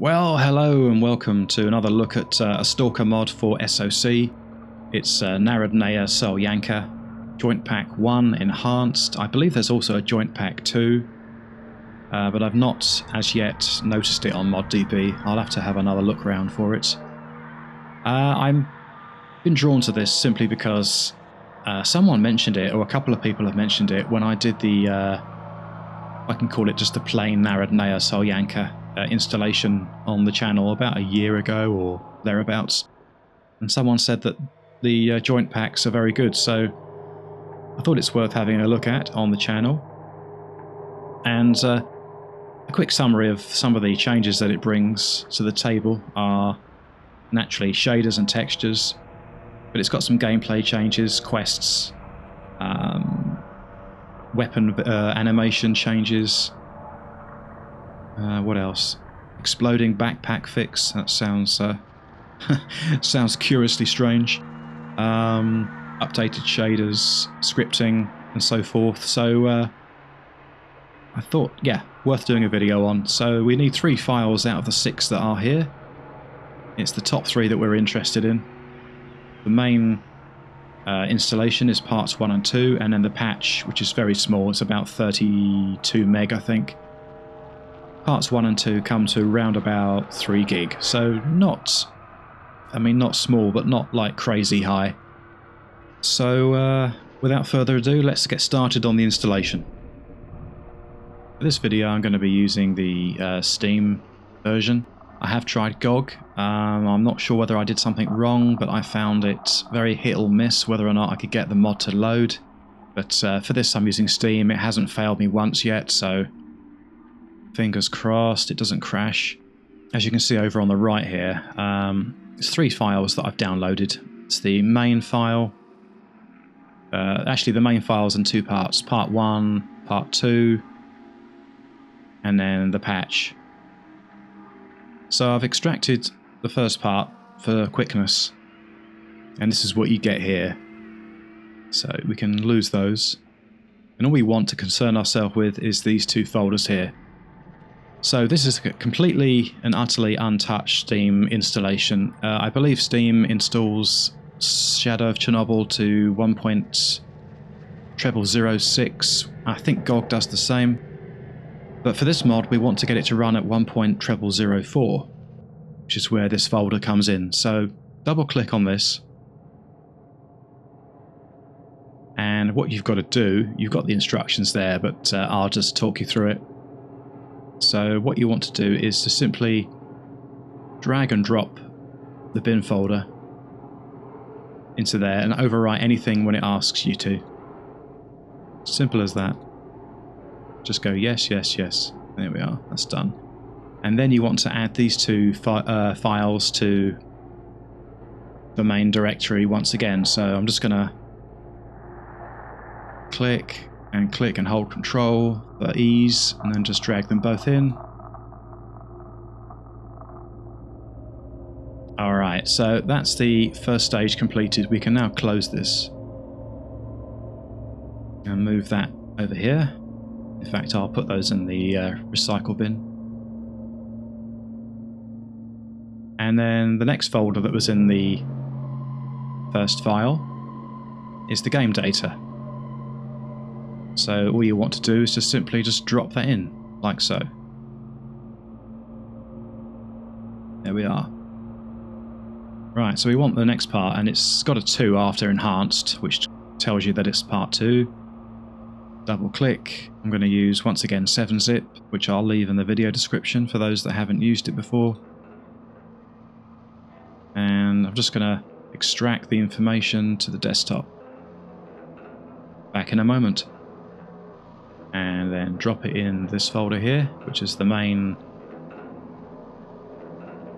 Well, hello and welcome to another look at a S.T.A.L.K.E.R mod for SOC. It's Narodnaya Solyanka, Joint Pack 1 Enhanced. I believe there's also a Joint Pack 2, but I've not as yet noticed it on ModDB. I'll have to have another look around for it. I've been drawn to this simply because someone mentioned it, or a couple of people have mentioned it, when I did the, I can call it just the plain Narodnaya Solyanka installation on the channel about a year ago or thereabouts, and someone said that the joint packs are very good, so I thought it's worth having a look at on the channel. And a quick summary of some of the changes that it brings to the table are naturally shaders and textures, but it's got some gameplay changes, quests, weapon animation changes. What else? Exploding backpack fix. That sounds sounds curiously strange. Updated shaders, scripting, and so forth. So I thought, yeah, worth doing a video on. So we need 3 files out of the 6 that are here. It's the top 3 that we're interested in. The main installation is parts 1 and 2, and then the patch, which is very small. It's about 32 meg, I think. Parts 1 and 2 come to around about 3 gig, so not, I mean, not small, but not like crazy high. So without further ado, let's get started on the installation. For this video I'm going to be using the Steam version. I have tried GOG. I'm not sure whether I did something wrong, but I found it very hit or miss whether or not I could get the mod to load. But for this I'm using Steam. It hasn't failed me once yet, so fingers crossed it doesn't crash. As you can see over on the right here, there's 3 files that I've downloaded. It's the main file. Actually, the main file's in 2 parts. Part 1, Part 2, and then the patch. So I've extracted the first part for quickness, and this is what you get here. So we can lose those. And all we want to concern ourselves with is these 2 folders here. So this is a completely and utterly untouched Steam installation. I believe Steam installs Shadow of Chernobyl to 1.006. I think GOG does the same. But for this mod we want to get it to run at 1.004, which is where this folder comes in. So double click on this. And what you've got to do, you've got the instructions there, but I'll just talk you through it. So what you want to do is to simply drag and drop the bin folder into there and overwrite anything when it asks you to. Simple as that. Just go yes, yes, yes. There we are. That's done. And then you want to add these 2 files to the main directory once again. So I'm just going to click and hold Control for ease, and then just drag them both in. Alright, so that's the first stage completed. We can now close this and move that over here. In fact, I'll put those in the recycle bin. And then the next folder that was in the first file is the game data. So all you want to do is just simply just drop that in, like so. There we are. Right, so we want the next part, and it's got a 2 after enhanced, which tells you that it's part 2. Double click. I'm going to use, once again, 7-zip, which I'll leave in the video description for those that haven't used it before. And I'm just going to extract the information to the desktop. Back in a moment. And then drop it in this folder here, which is the main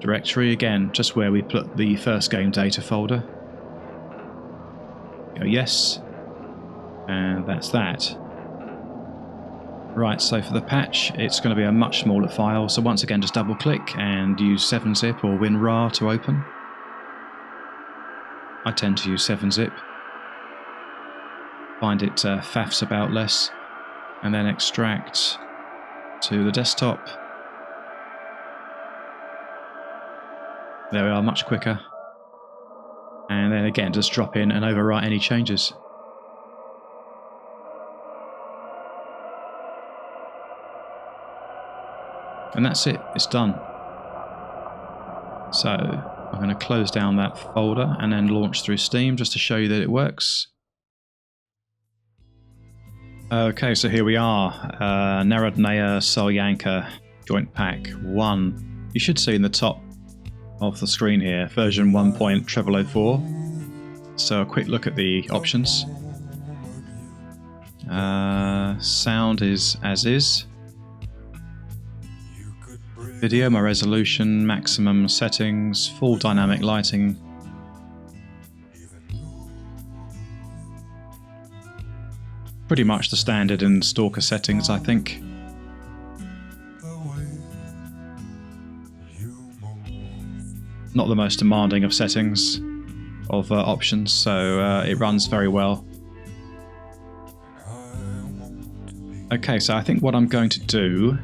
directory, again, just where we put the first game data folder. Go yes, and that's that. Right, so for the patch, it's going to be a much smaller file, so once again just double click and use 7-zip or WinRAR to open. I tend to use 7-zip. Find it faffs about less. And then extract to the desktop. There we are, much quicker. And then again, just drop in and overwrite any changes. And that's it, it's done. So I'm going to close down that folder and then launch through Steam just to show you that it works. Okay, so here we are, Narodnaya Solyanka Joint Pack 1. You should see in the top of the screen here, version 1.004. So a quick look at the options. Sound is as is. Video, my resolution, maximum settings, full dynamic lighting. Pretty much the standard in S.T.A.L.K.E.R settings, I think. Not the most demanding of settings, of options, so it runs very well. Okay, so I think what I'm going to do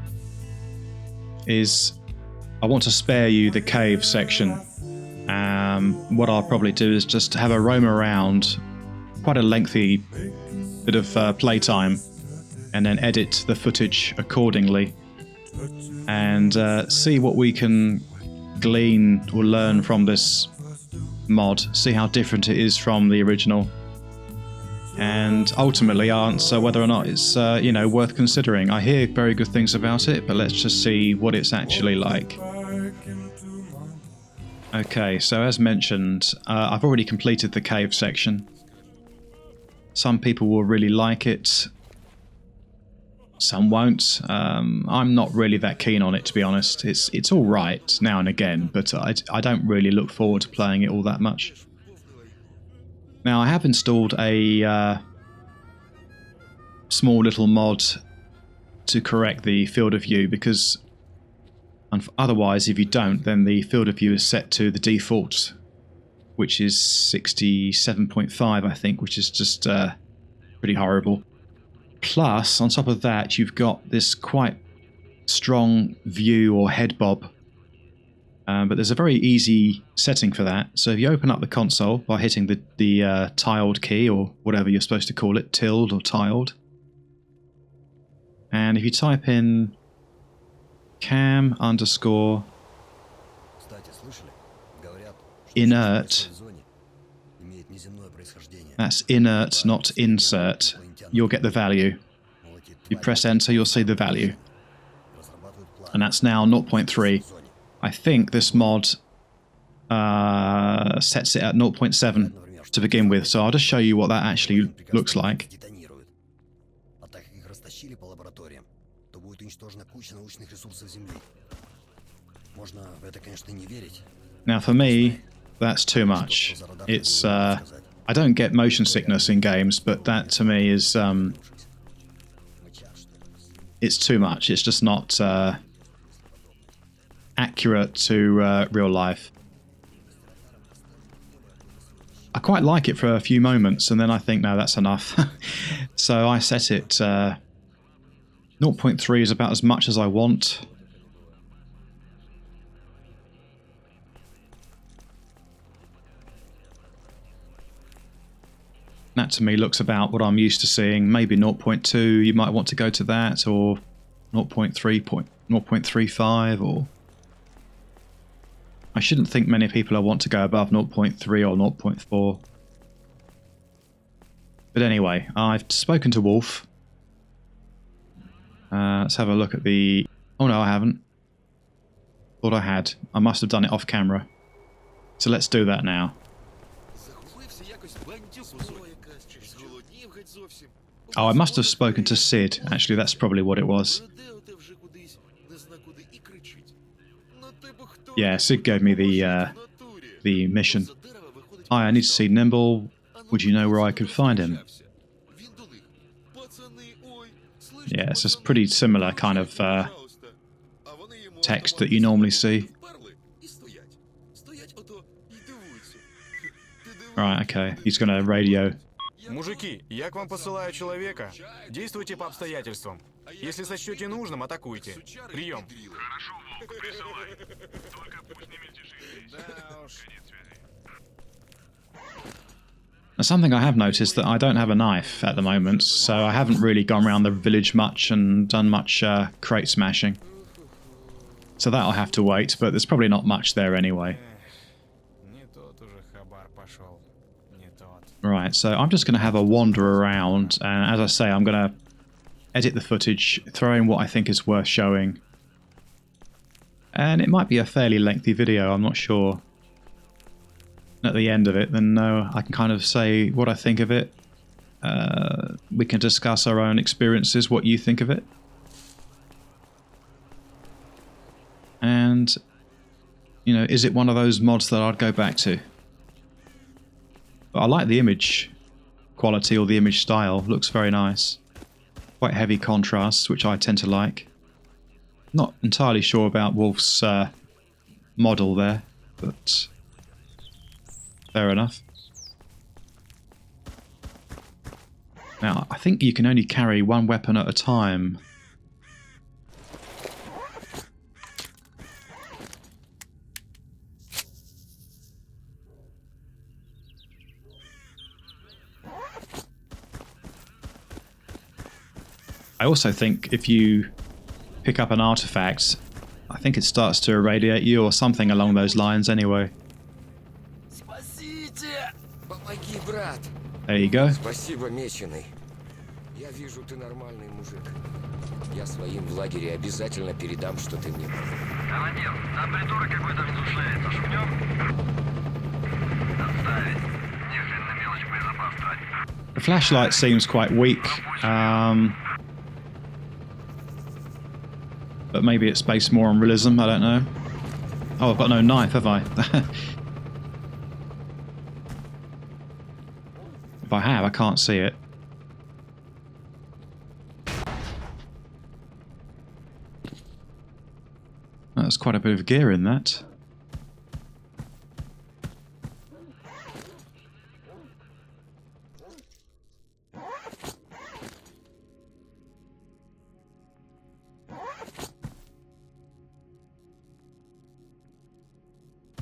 is I want to spare you the cave section. What I'll probably do is just have a roam around, quite a lengthy bit of playtime, and then edit the footage accordingly and see what we can glean or learn from this mod, see how different it is from the original, and ultimately answer whether or not it's you know, worth considering. I hear very good things about it, but let's just see what it's actually like. Okay, so as mentioned, I've already completed the cave section. Some people will really like it, some won't. I'm not really that keen on it, to be honest. It's all right now and again, but I don't really look forward to playing it all that much. Now, I have installed a small little mod to correct the field of view, because otherwise, if you don't, then the field of view is set to the default, which is 67.5, I think, which is just pretty horrible. Plus, on top of that, you've got this quite strong view or head bob. But there's a very easy setting for that. So if you open up the console by hitting the tiled key, or whatever you're supposed to call it, tilde or tiled. And if you type in cam underscore inert, that's inert, not insert, you'll get the value. You press enter, you'll see the value. And that's now 0.3. I think this mod sets it at 0.7 to begin with, so I'll just show you what that actually looks like. Now for me, that's too much. It's I don't get motion sickness in games, but that to me is it's too much. It's just not accurate to real life. I quite like it for a few moments, and then I think, no, that's enough. So I set it 0.3 is about as much as I want. That to me looks about what I'm used to seeing. Maybe 0.2, you might want to go to that, or 0.3, 0.35, or... I shouldn't think many people will want to go above 0.3 or 0.4. But anyway, I've spoken to Wolf. Let's have a look at the... Oh no, I haven't. Thought I had. I must have done it off camera. So let's do that now. Oh, I must have spoken to Sid. Actually, that's probably what it was. Yeah, Sid gave me the mission. Hi, I need to see Nimble. Would you know where I could find him? Yeah, it's a pretty similar kind of text that you normally see. Right, okay. He's going to radio. Мужики, я к вам посылаю человека. Действуйте по обстоятельствам. Если сочтете нужным, атакуйте. Прием. Now, something I have noticed that I don't have a knife at the moment, so I haven't really gone around the village much and done much crate smashing. So that'll have to wait, but there's probably not much there anyway. Right, so I'm just going to have a wander around, and as I say, I'm going to edit the footage, throw in what I think is worth showing. And it might be a fairly lengthy video, I'm not sure. At the end of it, then I can kind of say what I think of it. We can discuss our own experiences, what you think of it. And, you know, is it one of those mods that I'd go back to? But I like the image quality or the image style, looks very nice. Quite heavy contrasts, which I tend to like. Not entirely sure about Wolf's model there, but fair enough. Now, I think you can only carry one weapon at a time. I also think if you pick up an artifact, I think it starts to irradiate you or something along those lines anyway. There you go. Спасибо, меченый. Я вижу, ты нормальный мужик. Я своим в лагере обязательно передам, что ты мне. Командир, там придурок какой-то разрушается. Шумнем? Отставить. Мне хрен на мелочь боезапас тратить. The flashlight seems quite weak. But maybe it's based more on realism, I don't know. Oh, I've got no knife, have I? If I have, I can't see it. That's quite a bit of gear in that.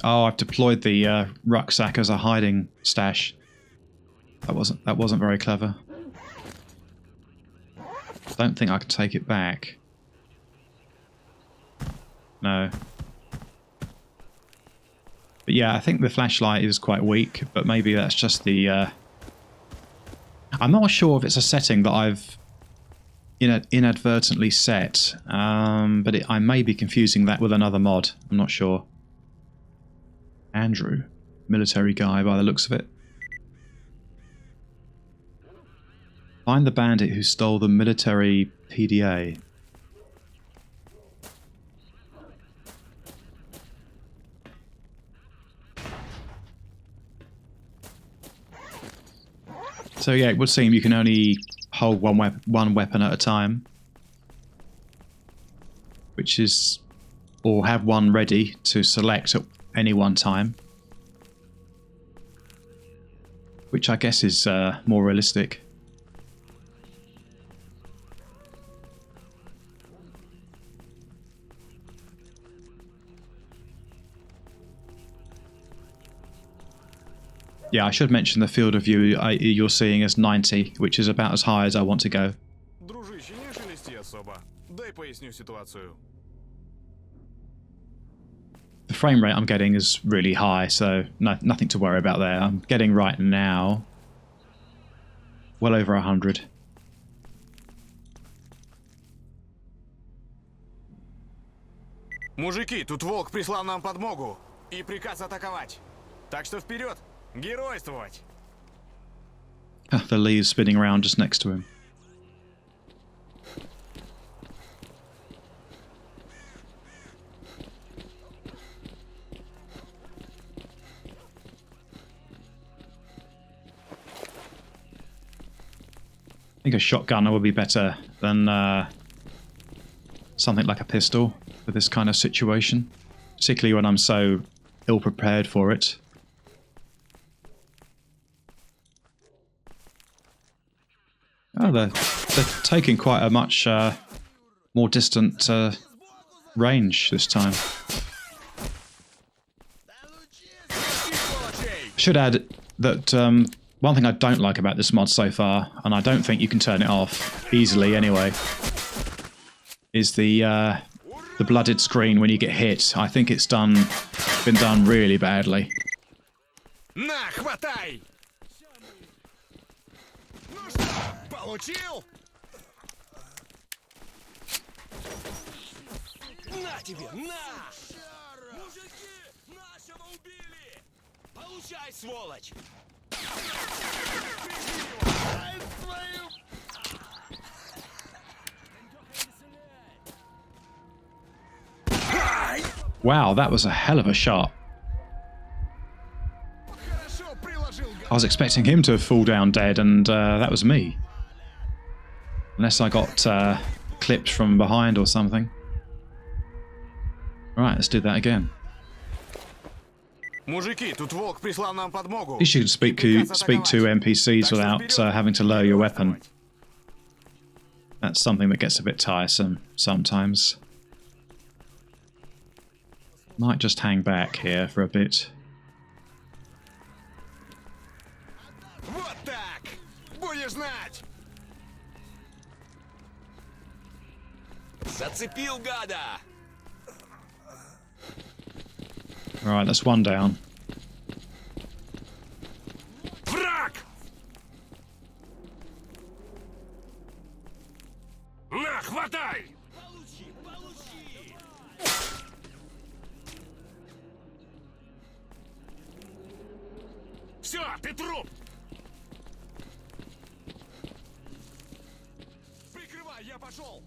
Oh, I've deployed the rucksack as a hiding stash. That wasn't very clever. Don't think I can take it back. No. But yeah, I think the flashlight is quite weak, but maybe that's just the... I'm not sure if it's a setting that I've inadvertently set, but I may be confusing that with another mod. I'm not sure. Andrew. Military guy by the looks of it. Find the bandit who stole the military PDA. So yeah, it would seem you can only hold one weapon at a time. Which is... or have one ready to select at any one time. Which I guess is more realistic. Yeah, I should mention the field of view you're seeing as 90, which is about as high as I want to go. Дружище, не шелести особо. Дай поясню ситуацию. The frame rate I'm getting is really high, so nothing to worry about there. I'm getting right now well over 100. Мужики, тут волк прислал нам подмогу и приказ атаковать. Так что вперед, геройствовать. The leaves spinning around just next to him. I think a shotgun would be better than something like a pistol for this kind of situation, particularly when I'm so ill-prepared for it. Oh, they're taking quite a much more distant range this time. should add that one thing I don't like about this mod so far, and I don't think you can turn it off easily anyway, is the blooded screen when you get hit. I think it's been done really badly. На, хватай! Ну что, получил? На тебе, на! Мужики, нашего убили! Получай, сволочь! Wow, that was a hell of a shot. I was expecting him to fall down dead, and that was me. Unless I got clipped from behind or something. Alright, let's do that again. Мужики, тут волк прислал нам подмогу. At least you can speak to NPCs without having to lower your weapon. That's something that gets a bit tiresome sometimes. Might just hang back here for a bit. Вот так! Будешь знать! Зацепил гада! Alright, that's one down. Враг! На, хватай! Получи, получи! Все, ты труп! Прикрывай, я пошел!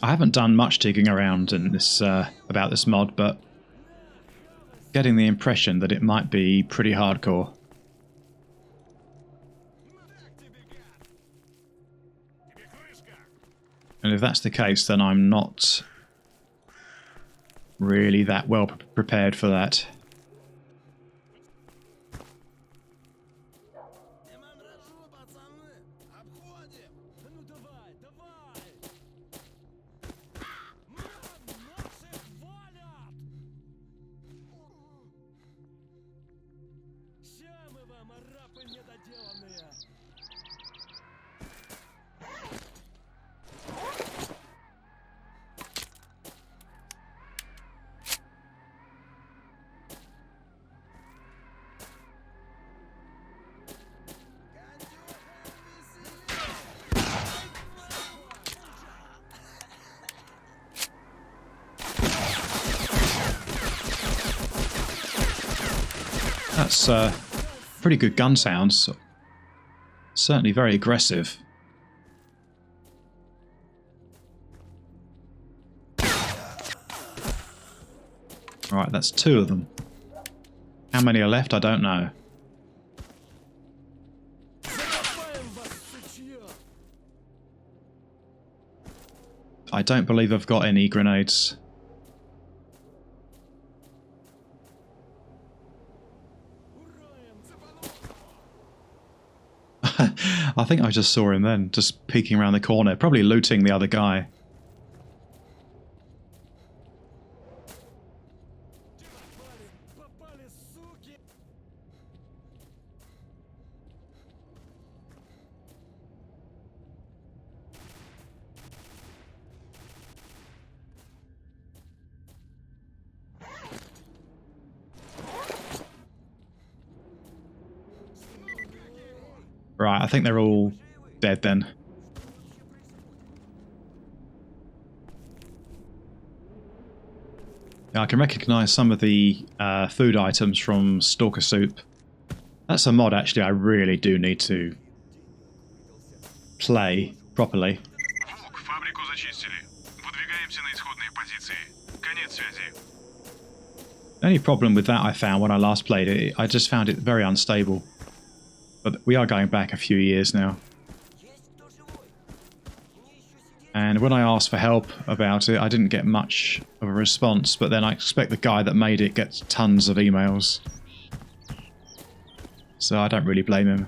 I haven't done much digging around in this about this mod, but getting the impression that it might be pretty hardcore. And if that's the case, then I'm not really that well prepared for that. That's pretty good gun sounds. Certainly very aggressive. Right, that's two of them. How many are left? I don't know. I don't believe I've got any grenades. I think I just saw him then, just peeking around the corner, probably looting the other guy. Right, I think they're all dead then. Yeah, I can recognise some of the food items from Stalker Soup. That's a mod actually I really do need to play properly. Волк, фабрику зачистили. Выдвигаемся на исходные позиции. Конец связи. The only problem with that I found when I last played it, I just found it very unstable. But we are going back a few years now. And when I asked for help about it, I didn't get much of a response, but then I expect the guy that made it gets tons of emails. So I don't really blame him.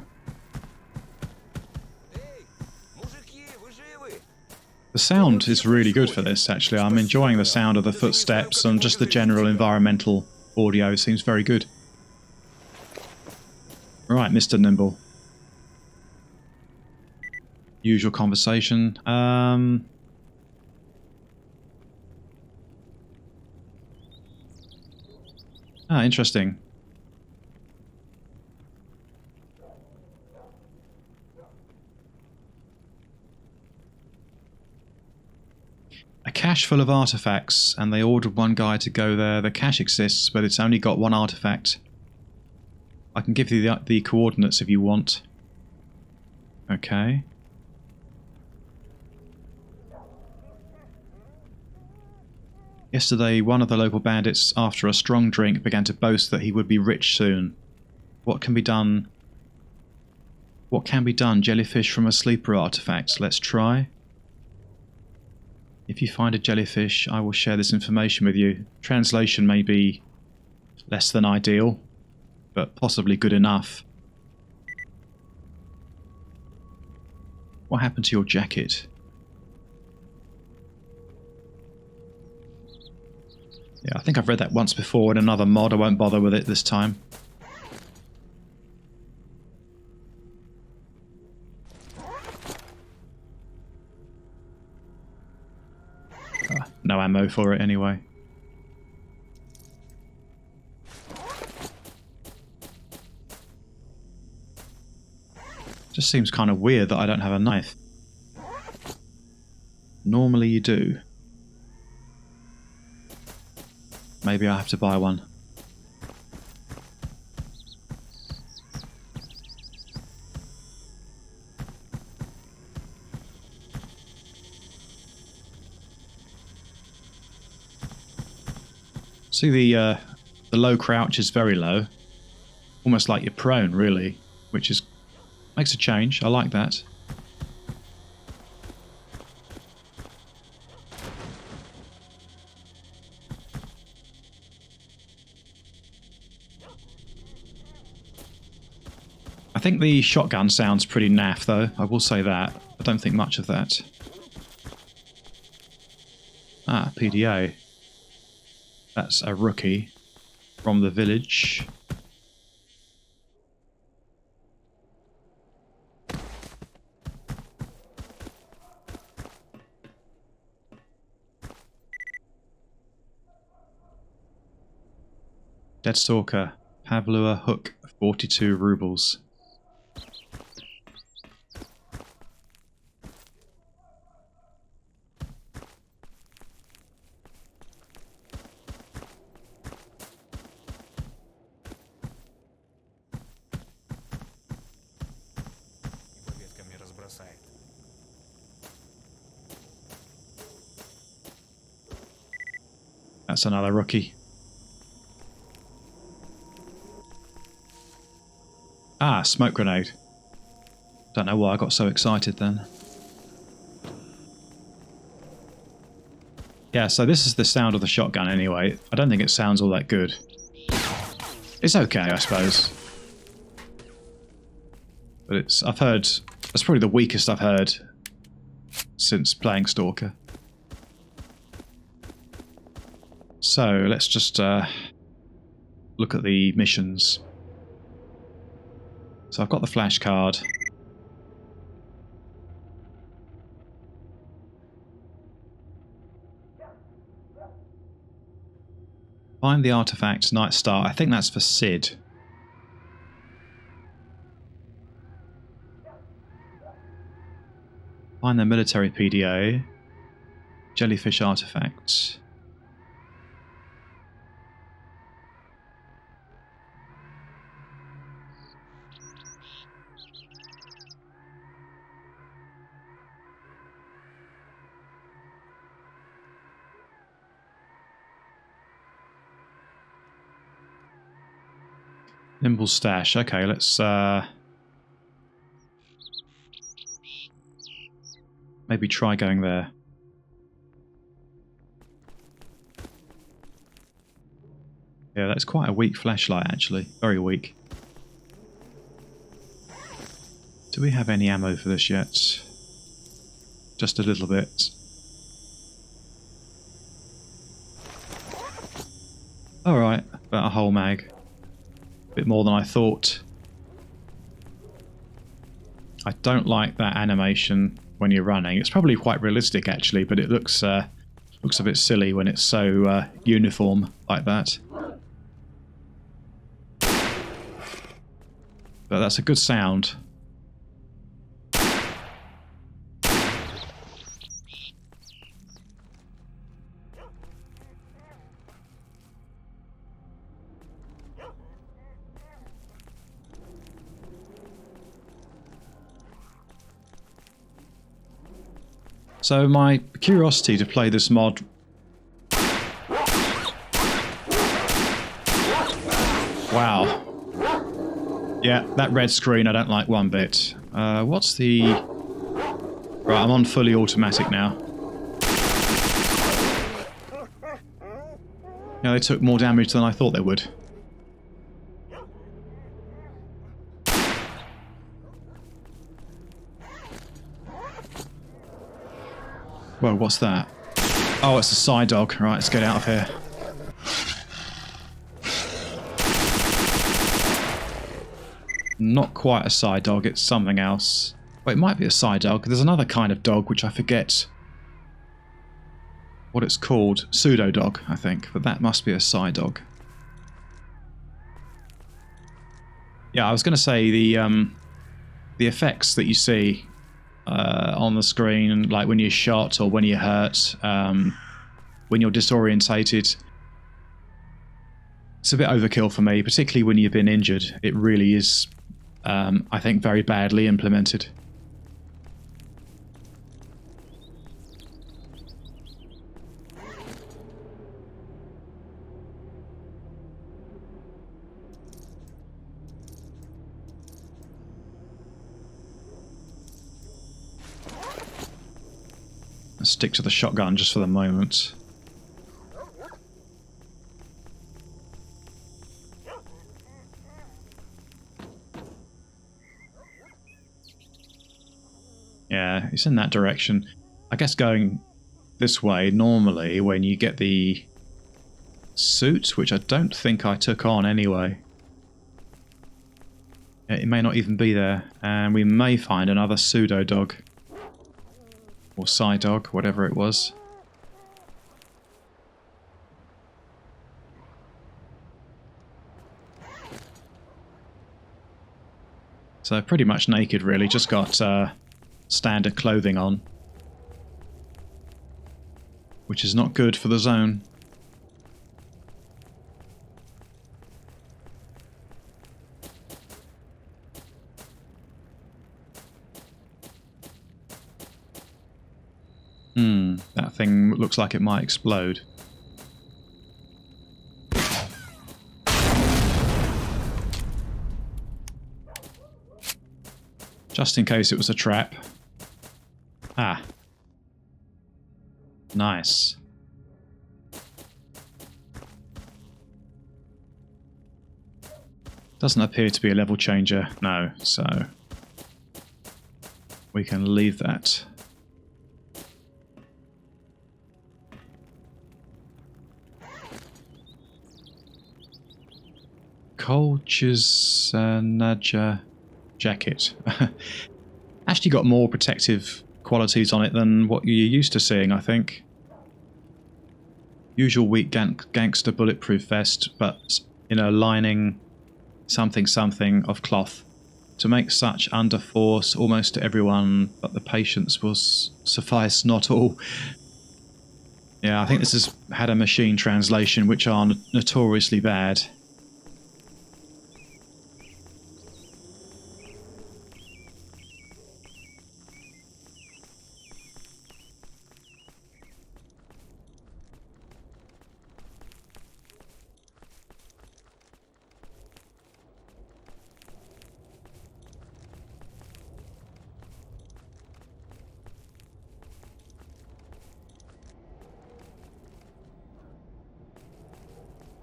The sound is really good for this, actually. I'm enjoying the sound of the footsteps, and just the general environmental audio seems very good. Right, Mr. Nimble. Usual conversation. Interesting. A cache full of artifacts, and they ordered one guy to go there. The cache exists, but it's only got one artifact. I can give you the coordinates if you want. Okay. Yesterday, one of the local bandits, after a strong drink, began to boast that he would be rich soon. What can be done? What can be done? Jellyfish from a sleeper artifact. Let's try. If you find a jellyfish, I will share this information with you. Translation may be less than ideal, but possibly good enough. What happened to your jacket? Yeah, I think I've read that once before in another mod. I won't bother with it this time. No ammo for it anyway. Just seems kind of weird that I don't have a knife. Normally you do. Maybe I have to buy one. See, the low crouch is very low. Almost like you're prone, really, which is makes a change. I like that. I think the shotgun sounds pretty naff, though. I will say that. I don't think much of that. Ah, PDA. That's a rookie from the village. Dead Stalker. Pavlua hook, 42 rubles. That's another rookie. Ah, smoke grenade. Don't know why I got so excited then. Yeah, so this is the sound of the shotgun anyway. I don't think it sounds all that good. It's okay, I suppose. But I've heard, that's probably the weakest I've heard since playing Stalker. So, let's just look at the missions. So I've got the flash card. Find the artifact Night Star. I think that's for Sid. Find the military PDA. Jellyfish artifact. Nimble stash. Okay, let's maybe try going there. Yeah, that's quite a weak flashlight actually. Very weak. Do we have any ammo for this yet? Just a little bit. whole mag. A bit more than I thought. I don't like that animation when you're running. It's probably quite realistic actually, but it looks a bit silly when it's so uniform like that. But that's a good sound. So my curiosity to play this mod... Wow. Yeah, that red screen I don't like one bit. What's the... Right, I'm on fully automatic now. Yeah, they took more damage than I thought they would. Whoa, what's that? Oh, it's a side dog. Right, let's get out of here. Not quite a side dog, it's something else. Well, it might be a side dog. There's another kind of dog which I forget what it's called. Pseudo dog, I think. But that must be a side dog. Yeah, I was going to say the effects that you see on the screen, like when you're shot or when you're hurt, when you're disorientated. It's a bit overkill for me, particularly when you've been injured. It really is, I think, very badly implemented. Let's stick to the shotgun just for the moment. Yeah, it's in that direction. I guess going this way, normally, when you get the suit, which I don't think I took on anyway. It may not even be there, and we may find another pseudo dog. Or side dog, whatever it was. So pretty much naked really, just got standard clothing on. Which is not good for the zone. That thing looks like it might explode. Just in case it was a trap. Ah. Nice. Doesn't appear to be a level changer, no, so we can leave that. Kolchesnaja jacket. Actually got more protective qualities on it than what you're used to seeing, I think. Usual weak gangster bulletproof vest, but in a lining something of cloth. To make such under force almost to everyone, but the patience will suffice not all. Yeah, I think this has had a machine translation, which are notoriously bad.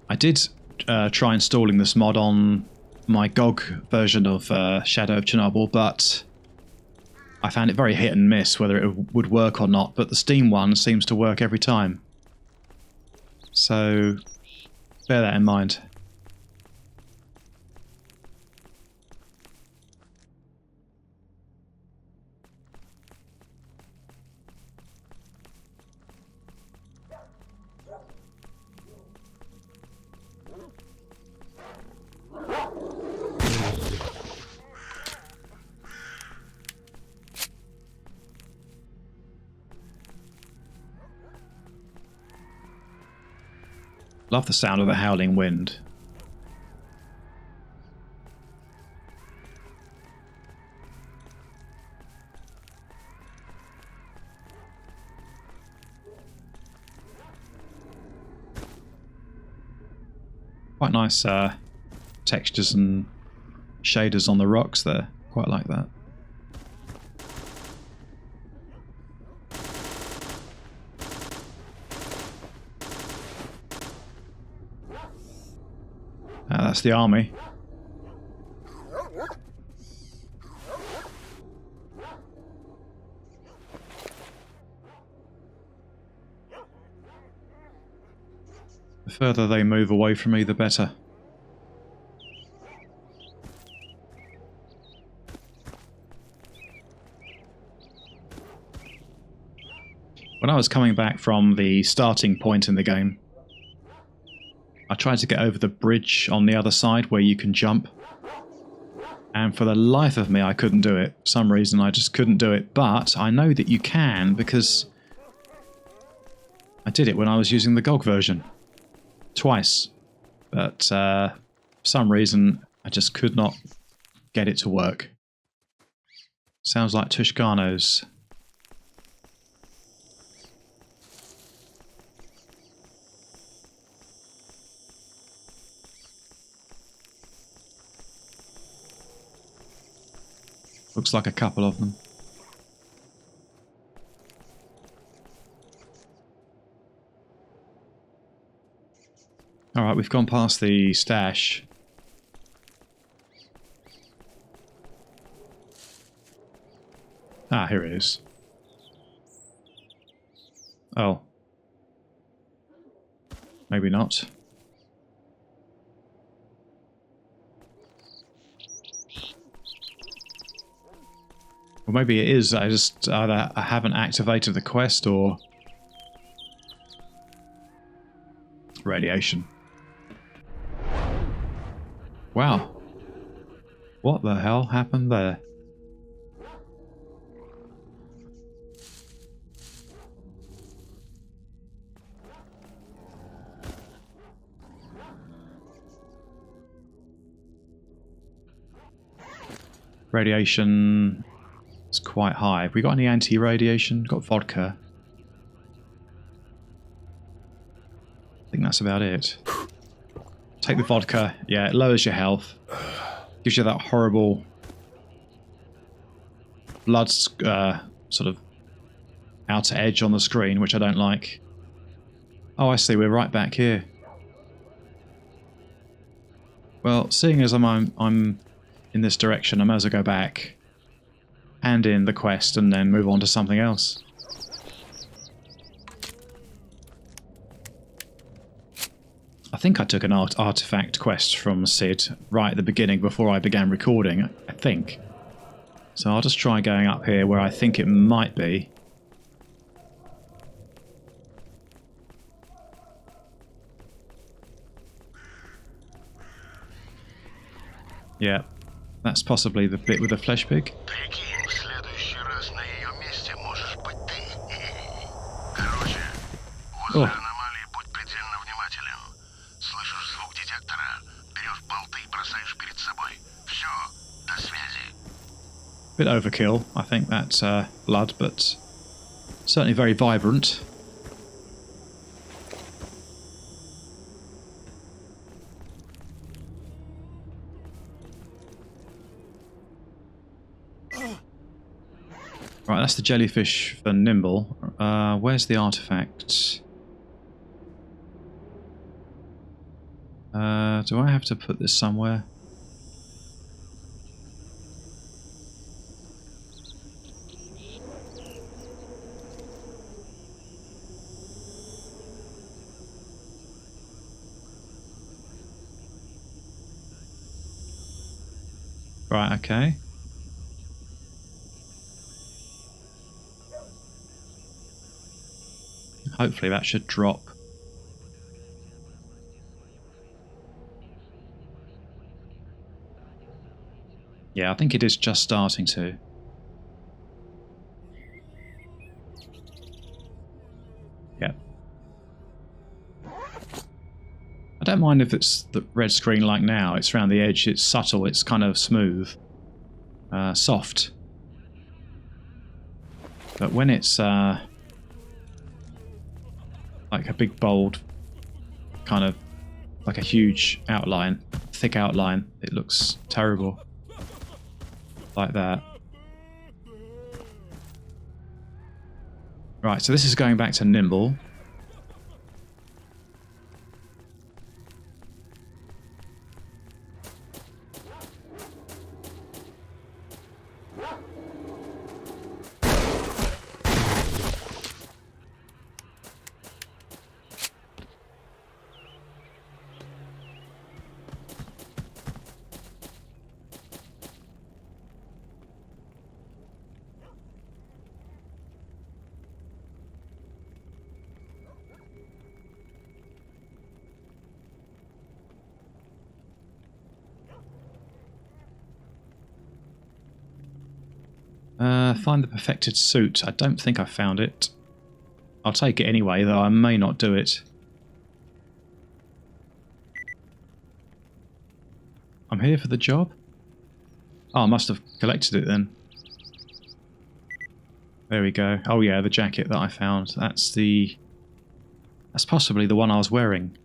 I did try installing this mod on my GOG version of Shadow of Chernobyl, but I found it very hit and miss whether it would work or not, but the Steam one seems to work every time. So bear that in mind. Love the sound of the howling wind. Quite nice textures and shaders on the rocks there. Quite like that. That's the army. The further they move away from me, the better. When I was coming back from the starting point in the game, I tried to get over the bridge on the other side where you can jump. And for the life of me, I couldn't do it. For some reason, I just couldn't do it. But I know that you can because I did it when I was using the GOG version. Twice. But for some reason, I just could not get it to work. Sounds like Tushkano's. Looks like a couple of them. Alright, we've gone past the stash. Ah, here it is. Oh. Maybe not. Or maybe it is, I just either I haven't activated the quest or... Radiation. Wow. What the hell happened there? Radiation is quite high. Have we got any anti-radiation? Got vodka. I think that's about it. Take the vodka. Yeah, it lowers your health. Gives you that horrible blood sort of outer edge on the screen, which I don't like. Oh, I see. We're right back here. Well, seeing as I'm in this direction, I might as well go back, hand in the quest, and then move on to something else. I think I took an artifact quest from Sid right at the beginning before I began recording, I think. So I'll just try going up here where I think it might be. Yeah, that's possibly the bit with the flesh pig. Прикинь, в следующий раз на ее месте можешь быть ты. Короче, возле аномалии будь предельно внимателен. Слышишь звук детектора, берешь болты и бросаешь перед собой. Все, до связи. Bit overkill, I think that's blood, but certainly very vibrant. Right, that's the jellyfish for Nimble. Where's the artifact? Do I have to put this somewhere? Right, okay. Hopefully that should drop. Yeah, I think it is just starting to. Yep. don't mind if it's the red screen like now. It's around the edge. It's subtle. It's kind of smooth. Soft. But when it's like a big bold kind of like a huge outline, thick outline, it looks terrible. Like that. Right, so this is going back to Nimble. Find the perfected suit. I don't think I found it. I'll take it anyway, though I may not do it. I'm here for the job? Oh, I must have collected it then. There we go. Oh yeah, the jacket that I found. That's possibly the one I was wearing.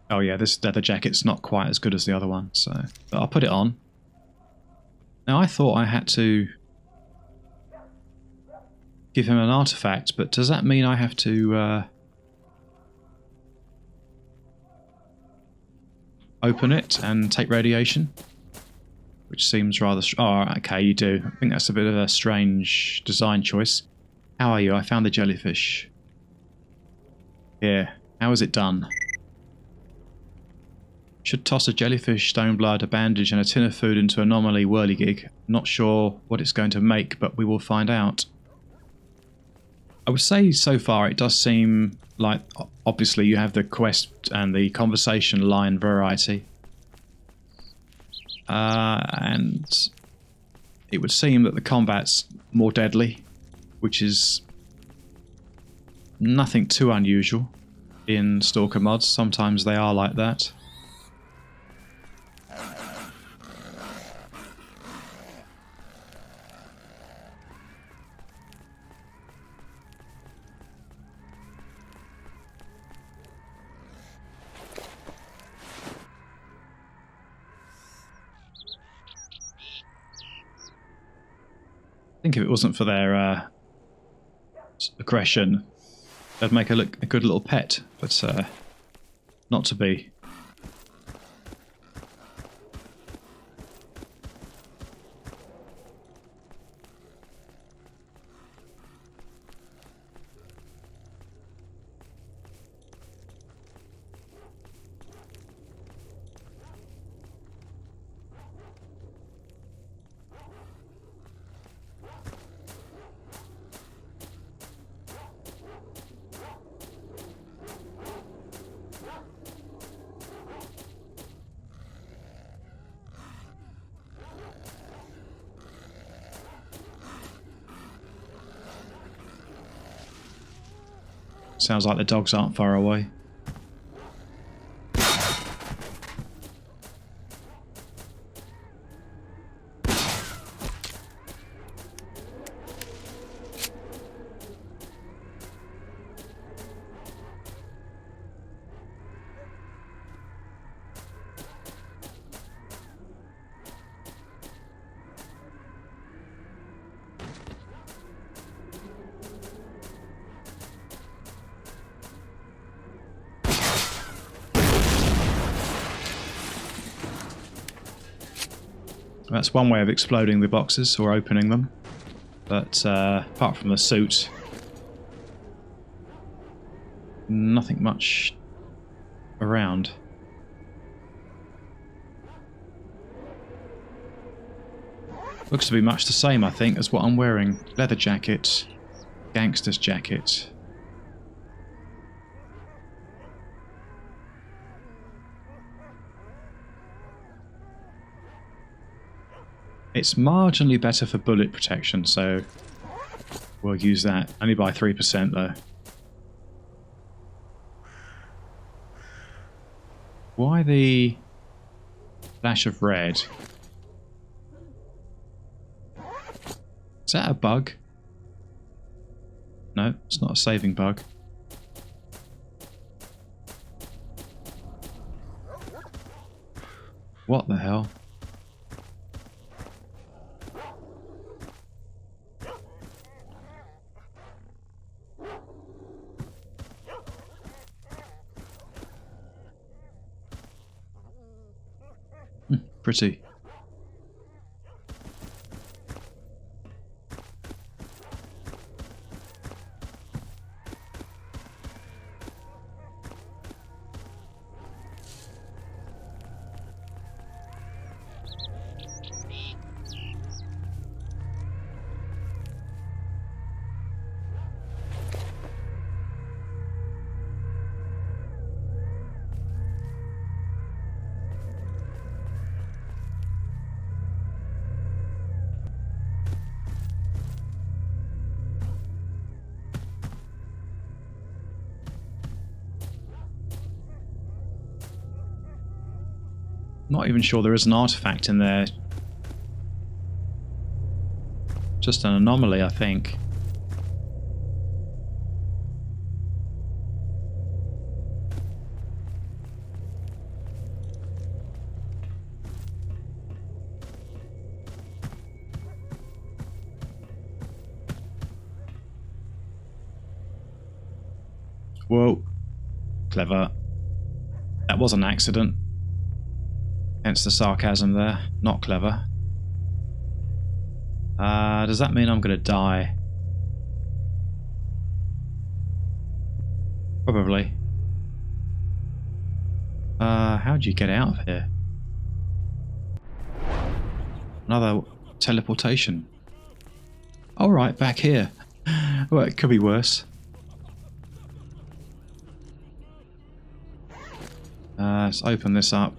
Oh yeah, this leather jacket's not quite as good as the other one, so but I'll put it on. Now I thought I had to give him an artifact, but does that mean I have to open it and take radiation? Which seems rather... Oh, okay, you do. I think that's a bit of a strange design choice. How are you? I found the jellyfish. Here. How is it done? Should toss a jellyfish, stone blood, a bandage and a tin of food into anomaly whirligig. Not sure what it's going to make, but we will find out. I would say so far it does seem like, obviously you have the quest and the conversation line variety. And it would seem that the combat's more deadly, which is nothing too unusual in Stalker mods. Sometimes they are like that. I think if it wasn't for their aggression, they'd make a good little pet, but not to be. Sounds like the dogs aren't far away. That's one way of exploding the boxes or opening them, but apart from the suit, nothing much around. Looks to be much the same, I think, as what I'm wearing. Leather jacket, gangster's jacket. It's marginally better for bullet protection, so we'll use that. Only by 3% though. Why the flash of red? Is that a bug? No, it's not a saving bug. What the hell? Pretty. Not even sure there is an artifact in there. Just an anomaly, I think. Whoa. Clever. That was an accident. Hence the sarcasm there. Not clever. Does that mean I'm going to die? Probably. How'd you get out of here? Another teleportation. Alright, back here. Well, it could be worse. Let's open this up.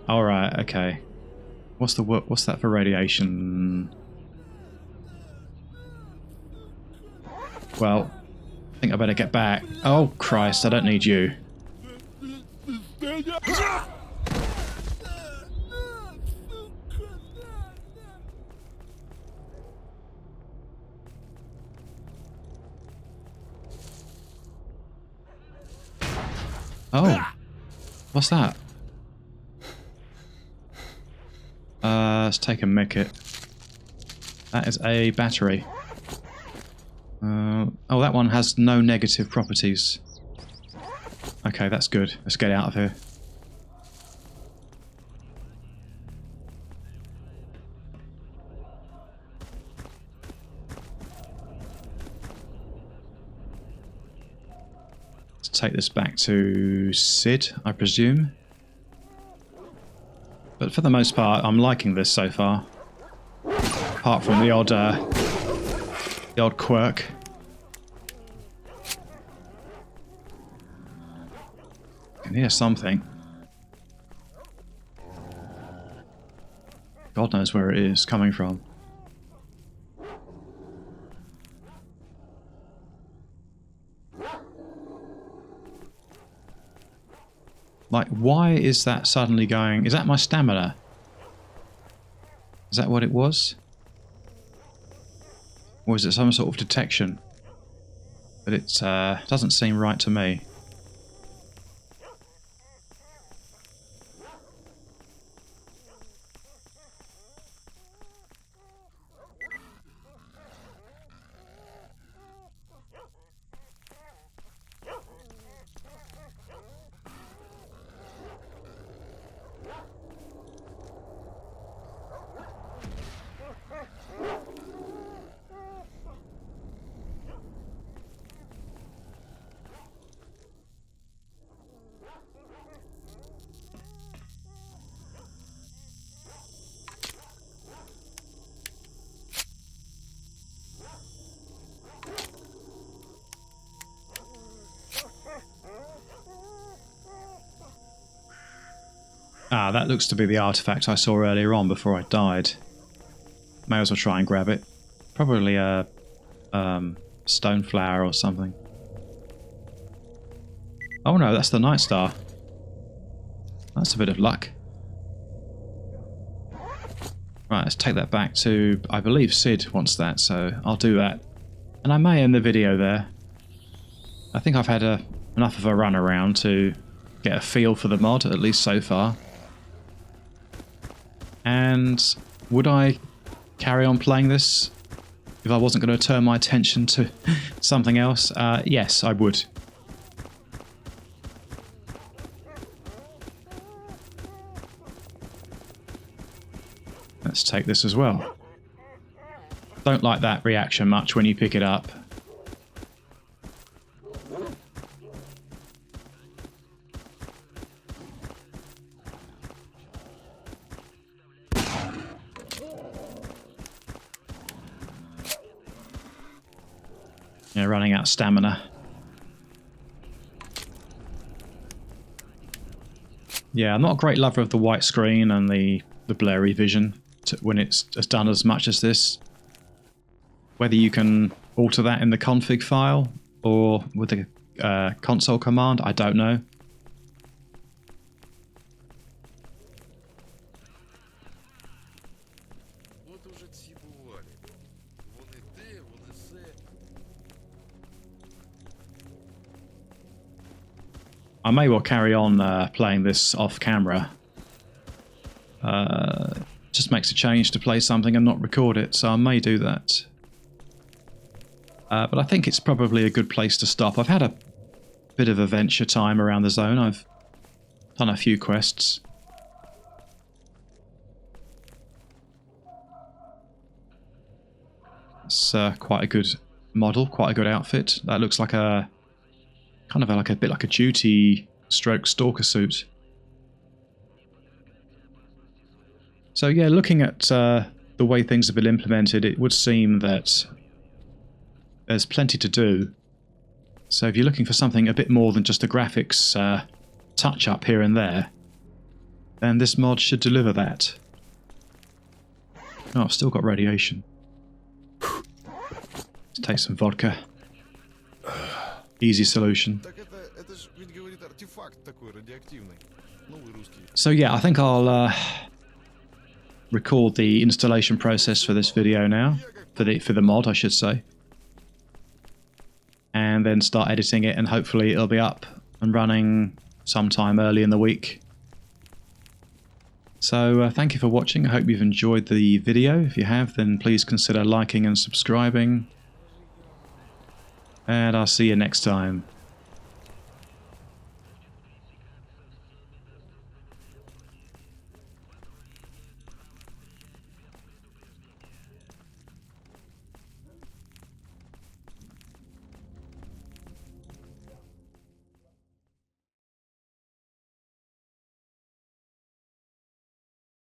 Alright, okay. What's that for radiation? Well, I think I better get back. Oh Christ, I don't need you. Oh, what's that? Let's take a micket. That is a battery. Oh, that one has no negative properties. Okay, that's good. Let's get out of here. Let's take this back to Sid, I presume. But for the most part, I'm liking this so far. Apart from the odd quirk. I can hear something. God knows where it is coming from. Like, why is that suddenly going... Is that my stamina? Is that what it was? Or is it some sort of detection? But it doesn't seem right to me. Ah, that looks to be the artifact I saw earlier on before I died. May as well try and grab it. Probably a stone flower or something. Oh no, that's the Night Star. That's a bit of luck. Right, let's take that back to... I believe Sid wants that, so I'll do that. And I may end the video there. I think I've had enough of a run around to get a feel for the mod, at least so far. And would I carry on playing this if I wasn't going to turn my attention to something else? Yes, I would. Let's take this as well. Don't like that reaction much when you pick it up. Yeah, running out of stamina. Yeah, I'm not a great lover of the white screen and the blurry vision when it's done as much as this. Whether you can alter that in the config file or with the console command, I don't know. I may well carry on playing this off camera. Just makes a change to play something and not record it, so I may do that. But I think it's probably a good place to stop. I've had a bit of adventure time around the zone. I've done a few quests. It's quite a good model, quite a good outfit. That looks like a kind of like a bit like a duty stroke stalker suit. So yeah, looking at the way things have been implemented, it would seem that there's plenty to do. So if you're looking for something a bit more than just a graphics touch-up here and there, then this mod should deliver that. Oh, I've still got radiation. Let's take some vodka. Easy solution. So yeah, I think I'll record the installation process for this video now, for the mod, I should say, and then start editing it, and hopefully it'll be up and running sometime early in the week. So thank you for watching. I hope you've enjoyed the video. If you have, then please consider liking and subscribing, and I'll see you next time.